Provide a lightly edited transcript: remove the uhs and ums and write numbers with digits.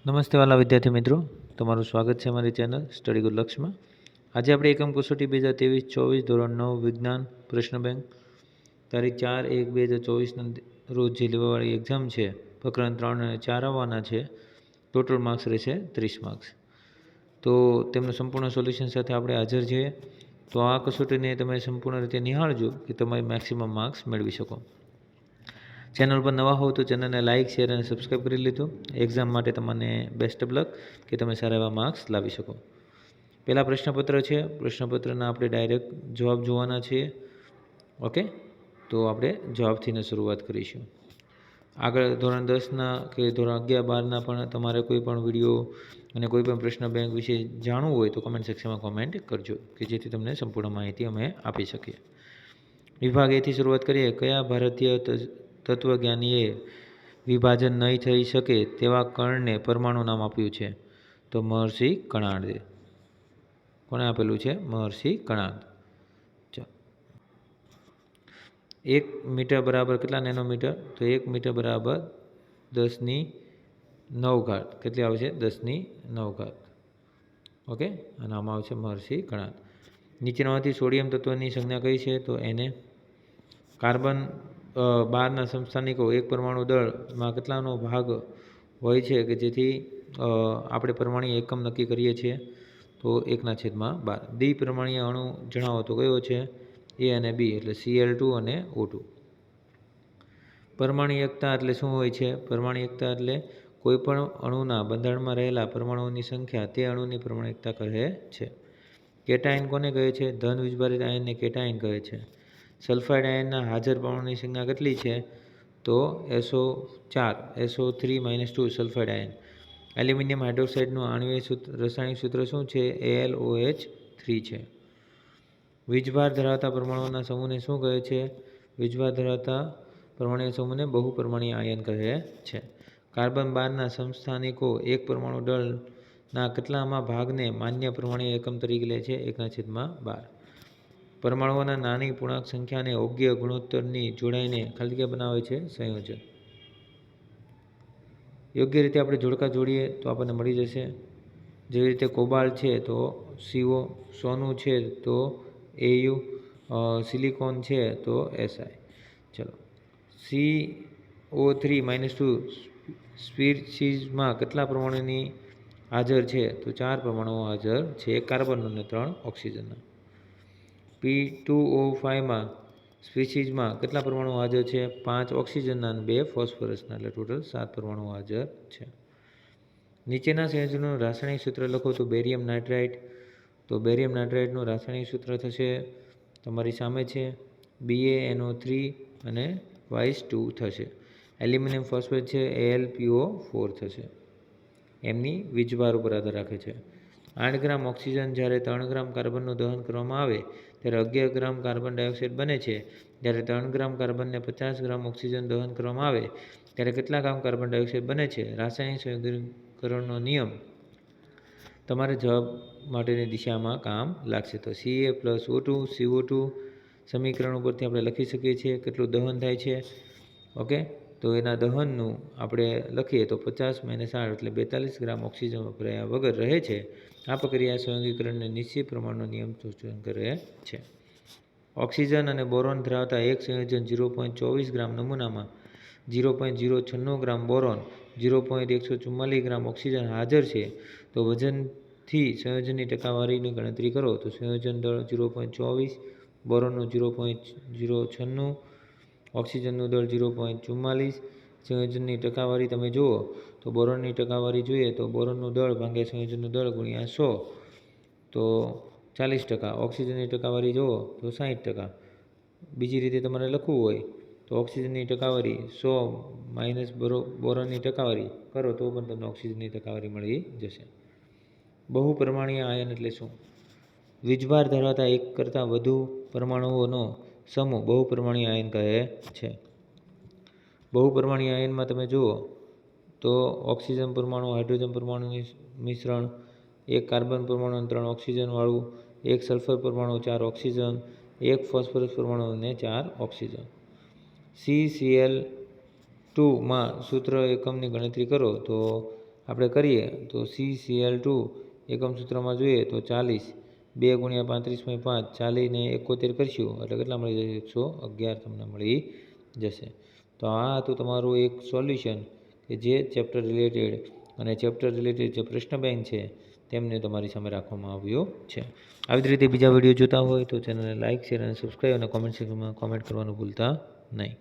નમસ્તે વાલા વિદ્યાર્થી મિત્રો, તમારું સ્વાગત છે અમારી ચેનલ સ્ટડી ગુડ લક્ષ્યમાં. આજે આપણે એકમ કસોટી 2023-24 ધોરણ 9 વિજ્ઞાન પ્રશ્ન બેંક તારીખ 4/1/2024 રોજ જે લેવાવાળી એક્ઝામ છે, પ્રકરણ 3 અને 4 આવવાના છે. ટોટલ માર્ક્સ રહેશે 30 માર્ક્સ. તો તેમનું સંપૂર્ણ સોલ્યુશન સાથે આપણે હાજર છીએ. તો આ કસોટીને તમે સંપૂર્ણ રીતે નિહાળજો કે તમે મેક્સિમમ માર્ક્સ મેળવી શકો. ચેનલ પર નવા હોવ તો ચેનલને લાઇક, શેર અને સબસ્ક્રાઈબ કરી લીધું. એક્ઝામ માટે તમને બેસ્ટ ઓફ લક કે તમે સારા એવા માર્ક્સ લાવી શકો. પહેલાં પ્રશ્નપત્ર છે. પ્રશ્નપત્રના આપણે ડાયરેક્ટ જવાબ જોવાના છીએ. ઓકે, તો આપણે જવાબથીને શરૂઆત કરીશું. આગળ ધોરણ 10ના કે ધોરણ 11-12ના પણ તમારે કોઈ પણ વિડીયો અને કોઈ પણ પ્રશ્ન બેંક વિશે જાણવું હોય તો કમેન્ટ સેક્શનમાં કોમેન્ટ કરજો કે જેથી તમને સંપૂર્ણ માહિતી અમે આપી શકીએ. વિભાગ એથી શરૂઆત કરીએ. કયા ભારતીય તત્વજ્ઞાનીએ વિભાજન નહીં થઈ શકે તેવા કણને પરમાણુ નામ આપ્યું છે? તો મહર્ષિ કણાદે. કોણે આપેલું છે? મહર્ષિ કણાદ. 1 મીટર બરાબર કેટલા નેનોમીટર? તો 1 મીટર બરાબર 10⁹ કેટલી આવશે? 10⁹. ઓકે, અને આમાં આવશે મહર્ષિ કણાદ. નીચેનામાંથી સોડિયમ તત્વની સંજ્ઞા કઈ છે? તો એને. કાર્બન 12ના સમસ્થાનિકો એક પરમાણુ દળમાં કેટલાનો ભાગ હોય છે કે જેથી આપણે પરમાણુ એકમ નક્કી કરીએ છીએ? તો 1/12. દ્વિપરમાણીય અણુ જણાવો તો કયો છે? એ અને બી, એટલે Cl2 અને O2. પરમાણ્વીયકતા એટલે શું હોય છે? પરમાણ્વીયકતા એટલે કોઈપણ અણુના બંધારણમાં રહેલા પરમાણુઓની સંખ્યા તે અણુની પરમાણ્વીયકતા કહે છે. કેટાયન કોને કહે છે? ધન વીજભારિત આયનને કેટાયન કહે છે. સલ્ફાઇડ આયનના હાજર પરમાણુની સંખ્યા કેટલી છે? તો SO4, SO3-2 sulphide ion. Aluminium હાઇડ્રોક્સાઇડનું આણ્વિક રાસાયણિક સૂત્ર શું છે? AlOH3 છે. વીજભાર ધરાવતા પરમાણુઓના સમૂહને શું કહે છે? વીજભાર ધરાવતા પરમાણુ સમૂહને બહુપરમાણીય આયન કહે છે. કાર્બન 12ના સમસ્થાનિકો એક પરમાણુ દળના કેટલામાં ભાગને માન્ય પરમાણુ એકમ તરીકે લે છે? 1/12. પરમાણુઓના નાની પૂર્ણાંક સંખ્યાને યોગ્ય ગુણોત્તરની જોડાઈને ખાલી જગ્યા બનાવે છે સંયોજન. યોગ્ય રીતે આપણે જોડકા જોડીએ તો આપણને મળી જશે. જેવી રીતે કોબાલ્ટ છે તો CO, સોનું છે તો AU, સિલિકોન છે તો Si. ચલો, CO3-2 સ્પીસીઝમાં કેટલા પરમાણુની હાજર છે? તો 4 પરમાણુઓ હાજર છે, 1 કાર્બન અને 3 ઓક્સિજનના. P2O5માં સ્પીસીઝમાં કેટલા પરમાણુઓ હાજર છે? 5 ઓક્સિજનના અને 2 ફોસ્ફરસના, એટલે ટોટલ 7 પરમાણુઓ હાજર છે. નીચેના સંયોજનોનું રાસાયણિક સૂત્ર લખો. તો બેરિયમ નાઇટ્રાઇટ. તો બેરિયમ નાઇટ્રાઇટનું રાસાયણિક સૂત્ર થશે, તમારી સામે છે, BaNO3 અને Y2 થશે. એલ્યુમિનિયમ ફોસ્ફેટ છે, AlPO4 થશે. એમની વીજભાર ઉપર આધાર રાખે છે. 8 ગ્રામ ઓક્સિજન જ્યારે 3 ગ્રામ કાર્બનનું દહન કરવામાં આવે ત્યારે 11 ગ્રામ કાર્બન ડાયોક્સાઇડ બને છે. જ્યારે 3 ગ્રામ કાર્બનને 50 ગ્રામ ઓક્સિજન દહન કરવામાં આવે ત્યારે કેટલા ગ્રામ કાર્બન ડાયોક્સાઇડ બને છે? રાસાયણિક સંયોગીકરણનો નિયમ તમારે જવાબ માટેની દિશામાં કામ લાગશે. તો Ca+O2 CO2 સમીકરણ ઉપરથી આપણે લખી શકીએ છીએ કેટલું દહન થાય છે. ઓકે, તો એના દહનનું આપણે લખીએ તો 50 - 8 એટલે 42 ગ્રામ ઓક્સિજન વપરાયા વગર રહે છે. આ પ્રક્રિયા સંયોગીકરણને નિશ્ચિત પ્રમાણનો નિયમ સૂચન કરે છે. ઓક્સિજન અને બોરોન ધરાવતા એક સંયોજન 0.24 ગ્રામ નમૂનામાં 0.096 ગ્રામ બોરોન, 0.144 ગ્રામ ઓક્સિજન હાજર છે. તો વજનથી સંયોજનની ટકાવારીની ગણતરી કરો. તો સંયોજન દળ 0.24, બોરોનનું 0.096, ઓક્સિજનનું દળ 0.44. સંયોજનની ટકાવારી તમે જુઓ તો બોરોનની ટકાવારી જોઈએ તો બોરોનનું દળ ભાગ્યા સંયોજનનું દળ ગુણ્યા 100 તો 40%. ઓક્સિજનની ટકાવારી જુઓ તો 60%. બીજી રીતે તમારે લખવું હોય તો ઓક્સિજનની ટકાવારી 100 - બોરોનની ટકાવારી કરો તો પણ તમને ઓક્સિજનની ટકાવારી મળી જશે. બહુપરમાણીય આયન એટલે શું? વીજભાર ધરાવતા એક કરતાં વધુ પરમાણુઓનો સમૂહ બહુપરમાણીય આયન કહે છે. બહુપરમાણીય આયનમાં તમે જુઓ તો ઓક્સિજન પરમાણુ, હાઇડ્રોજન પરમાણુનું મિશ્રણ, 1 કાર્બન પરમાણુ અને 3 ઓક્સિજનવાળું, 1 સલ્ફર પરમાણુ, 4 ઓક્સિજન, 1 ફોસ્ફરસ પરમાણુ અને 4 ઓક્સિજન. CCl2માં સૂત્ર એકમની ગણતરી કરો. તો આપણે કરીએ તો CCl2 એકમ સૂત્રમાં જોઈએ તો 40, 2 × 35/5, 40 ને 71 કરશું એટલે કેટલા મળી જશે? 111 તમને મળી જશે. તો આ હતું તમારું એક સોલ્યુશન કે જે ચેપ્ટર રિલેટેડ અને ચેપ્ટર રિલેટેડ જે પ્રશ્ન બેંક છે તેમને તમારી સામે રાખવામાં આવ્યો છે. આવી જ રીતે બીજા વિડીયો જોતા હોય તો ચેનલને લાઇક, શેર અને સબસ્ક્રાઈબ અને કોમેન્ટ સેક્શનમાં કોમેન્ટ કરવાનું ભૂલતા નહીં.